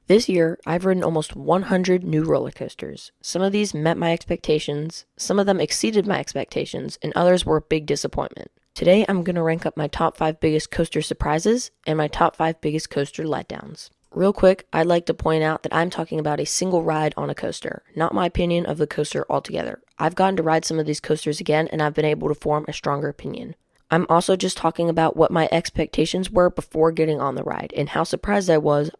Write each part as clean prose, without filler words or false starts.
This year, I've ridden almost 100 new roller coasters. Some of these met my expectations, some of them exceeded my expectations, and others were a big disappointment. Today, I'm going to rank up my top 5 biggest coaster surprises and my top 5 biggest coaster letdowns. Real quick, I'd like to point out that I'm talking about a single ride on a coaster, not my opinion of the coaster altogether. I've gotten to ride some of these coasters again, and I've been able to form a stronger opinion. I'm also just talking about what my expectations were before getting on the ride and how surprised I was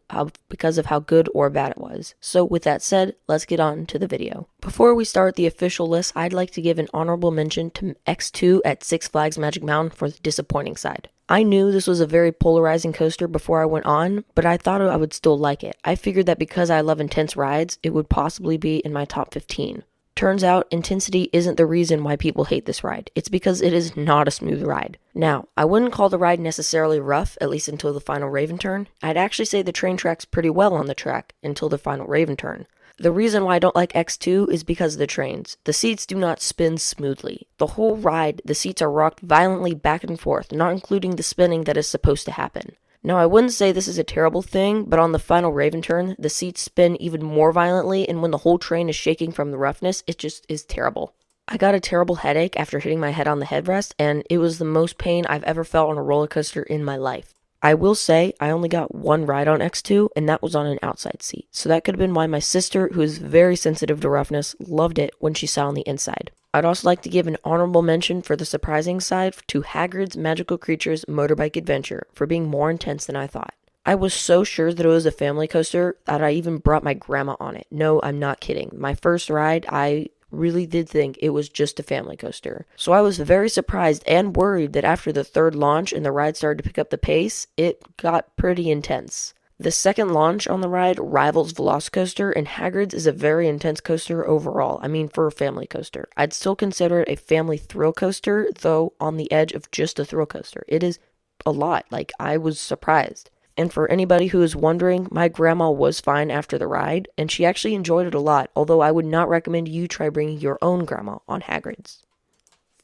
because of how good or bad it was. So with that said, let's get on to the video. Before we start the official list, I'd like to give an honorable mention to X2 at Six Flags Magic Mountain for the disappointing side. I knew this was a very polarizing coaster before I went on, but I thought I would still like it. I figured that because I love intense rides, it would possibly be in my top 15. Turns out, intensity isn't the reason why people hate this ride. It's because it is not a smooth ride. Now, I wouldn't call the ride necessarily rough, at least until the final Raven turn. I'd actually say the train tracks pretty well on the track until the final Raven turn. The reason why I don't like X2 is because of the trains. The seats do not spin smoothly. The whole ride, the seats are rocked violently back and forth, not including the spinning that is supposed to happen. Now, I wouldn't say this is a terrible thing, but on the final Raven turn, the seats spin even more violently, and when the whole train is shaking from the roughness, it just is terrible. I got a terrible headache after hitting my head on the headrest, and it was the most pain I've ever felt on a roller coaster in my life. I will say, I only got one ride on X2, and that was on an outside seat, so that could have been why my sister, who is very sensitive to roughness, loved it when she sat on the inside. I'd also like to give an honorable mention for the surprising side to Hagrid's Magical Creatures Motorbike Adventure for being more intense than I thought. I was so sure that it was a family coaster that I even brought my grandma on it. No, I'm not kidding. My first ride, I really did think it was just a family coaster. So I was very surprised and worried that after the third launch and the ride started to pick up the pace, it got pretty intense. The second launch on the ride rivals Velocicoaster, and Hagrid's is a very intense coaster overall. I mean, for a family coaster. I'd still consider it a family thrill coaster, though on the edge of just a thrill coaster. It is a lot. I was surprised. And for anybody who is wondering, my grandma was fine after the ride, and she actually enjoyed it a lot, although I would not recommend you try bringing your own grandma on Hagrid's.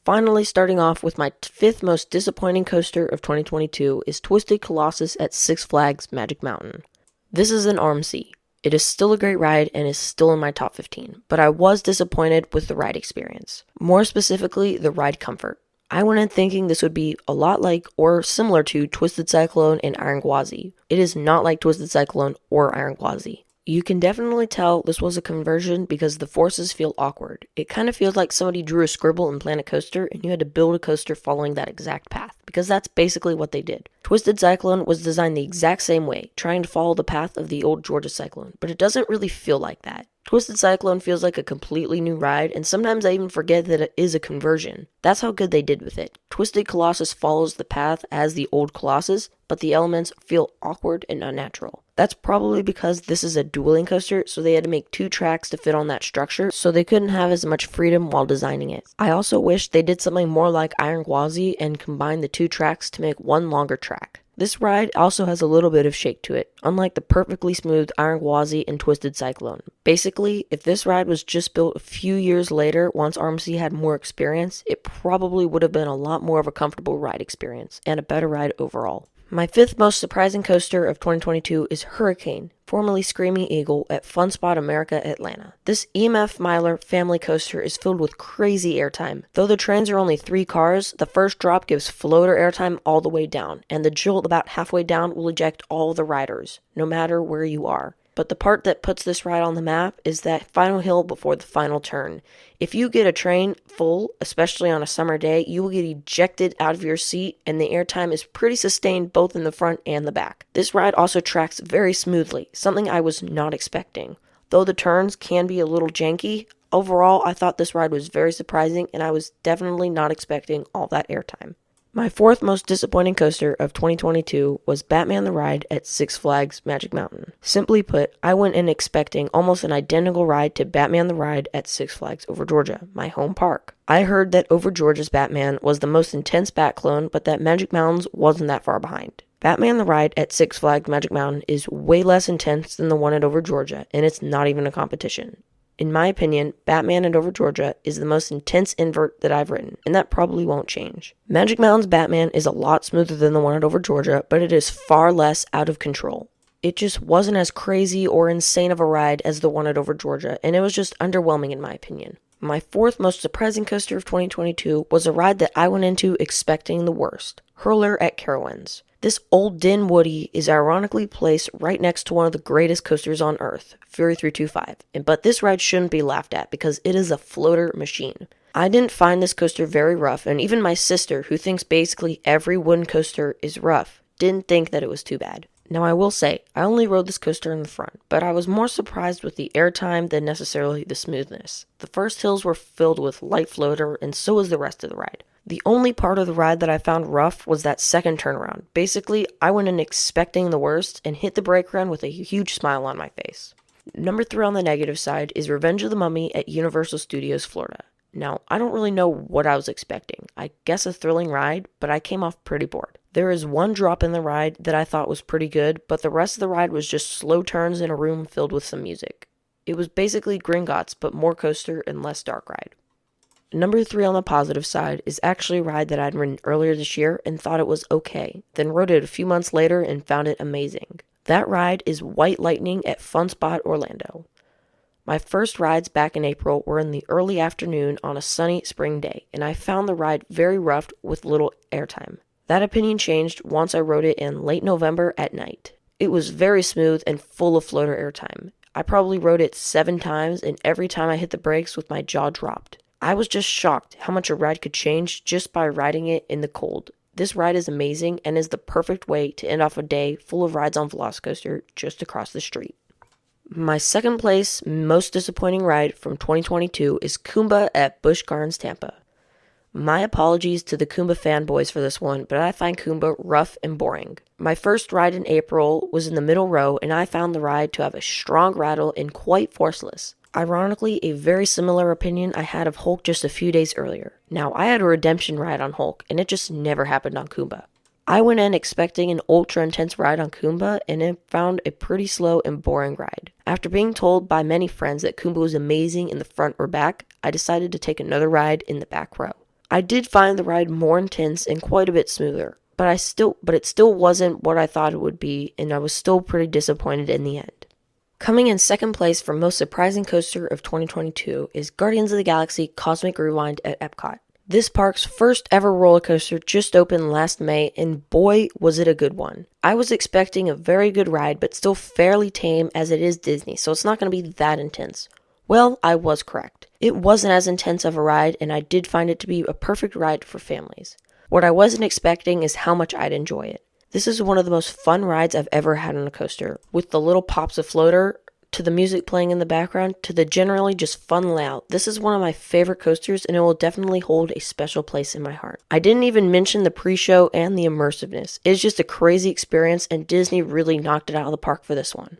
Finally, starting off with my 5th most disappointing coaster of 2022 is Twisted Colossus at Six Flags Magic Mountain. This is an RMC. It is still a great ride and is still in my top 15, but I was disappointed with the ride experience. More specifically, the ride comfort. I went in thinking this would be a lot like or similar to Twisted Cyclone and Iron Gwazi. It is not like Twisted Cyclone or Iron Gwazi. You can definitely tell this was a conversion because the forces feel awkward. It kind of feels like somebody drew a scribble in Planet Coaster and you had to build a coaster following that exact path, because that's basically what they did. Twisted Cyclone was designed the exact same way, trying to follow the path of the old Georgia Cyclone, but it doesn't really feel like that. Twisted Cyclone feels like a completely new ride, and sometimes I even forget that it is a conversion. That's how good they did with it. Twisted Colossus follows the path as the old Colossus, but the elements feel awkward and unnatural. That's probably because this is a dueling coaster, so they had to make 2 tracks to fit on that structure, so they couldn't have as much freedom while designing it. I also wish they did something more like Iron Gwazi and combined the 2 tracks to make one longer track. This ride also has a little bit of shake to it, unlike the perfectly smooth Iron Gwazi and Twisted Cyclone. Basically, if this ride was just built a few years later, once RMC had more experience, it probably would have been a lot more of a comfortable ride experience, and a better ride overall. My 5th most surprising coaster of 2022 is Hurricane, formerly Screaming Eagle, at Fun Spot America, Atlanta. This EMF Miler family coaster is filled with crazy airtime. Though the trains are only 3 cars, the first drop gives floater airtime all the way down, and the jolt about halfway down will eject all the riders, no matter where you are. But the part that puts this ride on the map is that final hill before the final turn. If you get a train full, especially on a summer day, you will get ejected out of your seat, and the airtime is pretty sustained both in the front and the back. This ride also tracks very smoothly, something I was not expecting. Though the turns can be a little janky, overall I thought this ride was very surprising, and I was definitely not expecting all that airtime. My 4th most disappointing coaster of 2022 was Batman the Ride at Six Flags Magic Mountain. Simply put, I went in expecting almost an identical ride to Batman the Ride at Six Flags Over Georgia, my home park. I heard that Over Georgia's Batman was the most intense Bat clone, but that Magic Mountain's wasn't that far behind. Batman the Ride at Six Flags Magic Mountain is way less intense than the one at Over Georgia, and it's not even a competition. In my opinion, Batman at Over Georgia is the most intense invert that I've ridden, and that probably won't change. Magic Mountain's Batman is a lot smoother than the one at Over Georgia, but it is far less out of control. It just wasn't as crazy or insane of a ride as the one at Over Georgia, and it was just underwhelming in my opinion. My fourth most surprising coaster of 2022 was a ride that I went into expecting the worst, Hurler at Carowinds. This old Din Woody is ironically placed right next to one of the greatest coasters on Earth, Fury 325, but this ride shouldn't be laughed at because it is a floater machine. I didn't find this coaster very rough, and even my sister, who thinks basically every wooden coaster is rough, didn't think that it was too bad. Now I will say, I only rode this coaster in the front, but I was more surprised with the airtime than necessarily the smoothness. The first hills were filled with light floater, and so was the rest of the ride. The only part of the ride that I found rough was that second turnaround. Basically, I went in expecting the worst and hit the brake run with a huge smile on my face. Number 3 on the negative side is Revenge of the Mummy at Universal Studios Florida. Now, I don't really know what I was expecting. I guess a thrilling ride, but I came off pretty bored. There is one drop in the ride that I thought was pretty good, but the rest of the ride was just slow turns in a room filled with some music. It was basically Gringotts, but more coaster and less dark ride. Number 3 on the positive side is actually a ride that I'd ridden earlier this year and thought it was okay, then rode it a few months later and found it amazing. That ride is White Lightning at Fun Spot Orlando. My first rides back in April were in the early afternoon on a sunny spring day, and I found the ride very rough with little airtime. That opinion changed once I rode it in late November at night. It was very smooth and full of floater airtime. I probably rode it 7 times, and every time I hit the brakes with my jaw dropped. I was just shocked how much a ride could change just by riding it in the cold. This ride is amazing and is the perfect way to end off a day full of rides on Velocicoaster just across the street. My second place most disappointing ride from 2022 is Kumba at Busch Gardens, Tampa. My apologies to the Kumba fanboys for this one, but I find Kumba rough and boring. My first ride in April was in the middle row, and I found the ride to have a strong rattle and quite forceless. Ironically, a very similar opinion I had of Hulk just a few days earlier. Now, I had a redemption ride on Hulk, and it just never happened on Kumba. I went in expecting an ultra-intense ride on Kumba, and it found a pretty slow and boring ride. After being told by many friends that Kumba was amazing in the front or back, I decided to take another ride in the back row. I did find the ride more intense and quite a bit smoother, but it still wasn't what I thought it would be, and I was still pretty disappointed in the end. Coming in second place for most surprising coaster of 2022 is Guardians of the Galaxy Cosmic Rewind at Epcot. This park's first ever roller coaster just opened last May, and boy was it a good one. I was expecting a very good ride, but still fairly tame as it is Disney, so it's not going to be that intense. Well, I was correct. It wasn't as intense of a ride, and I did find it to be a perfect ride for families. What I wasn't expecting is how much I'd enjoy it. This is one of the most fun rides I've ever had on a coaster, with the little pops of floater, to the music playing in the background, to the generally just fun layout. This is one of my favorite coasters, and it will definitely hold a special place in my heart. I didn't even mention the pre-show and the immersiveness. It's just a crazy experience, and Disney really knocked it out of the park for this one.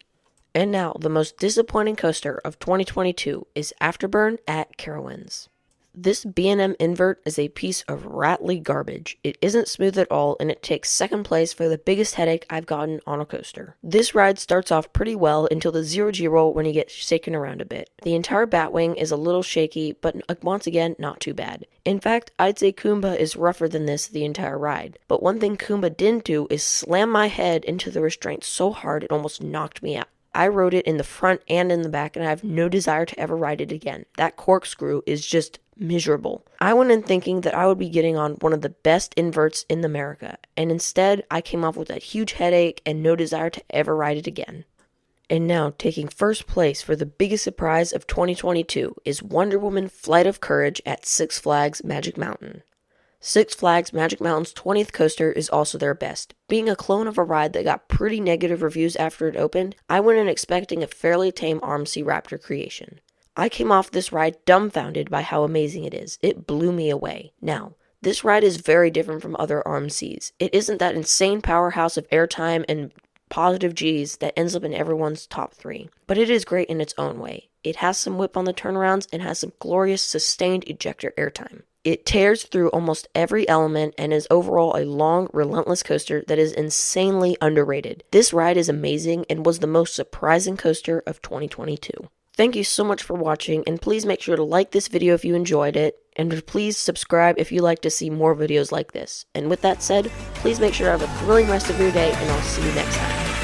And now, the most disappointing coaster of 2022 is Afterburn at Carowinds. This B&M invert is a piece of rattly garbage. It isn't smooth at all, and it takes second place for the biggest headache I've gotten on a coaster. This ride starts off pretty well until the zero-G roll when you get shaken around a bit. The entire Batwing is a little shaky, but once again, not too bad. In fact, I'd say Kumba is rougher than this the entire ride. But one thing Kumba didn't do is slam my head into the restraint so hard it almost knocked me out. I rode it in the front and in the back, and I have no desire to ever ride it again. That corkscrew is just miserable. I went in thinking that I would be getting on one of the best inverts in America, and instead I came off with a huge headache and no desire to ever ride it again. And now, taking first place for the biggest surprise of 2022 is Wonder Woman Flight of Courage at Six Flags Magic Mountain. Six Flags Magic Mountain's 20th coaster is also their best. Being a clone of a ride that got pretty negative reviews after it opened, I went in expecting a fairly tame RMC Raptor creation. I came off this ride dumbfounded by how amazing it is. It blew me away. Now, this ride is very different from other RMCs. It isn't that insane powerhouse of airtime and positive G's that ends up in everyone's top 3, but it is great in its own way. It has some whip on the turnarounds and has some glorious sustained ejector airtime. It tears through almost every element and is overall a long, relentless coaster that is insanely underrated. This ride is amazing and was the most surprising coaster of 2022. Thank you so much for watching, and please make sure to like this video if you enjoyed it, and please subscribe if you'd like to see more videos like this. And with that said, please make sure to have a thrilling rest of your day, and I'll see you next time.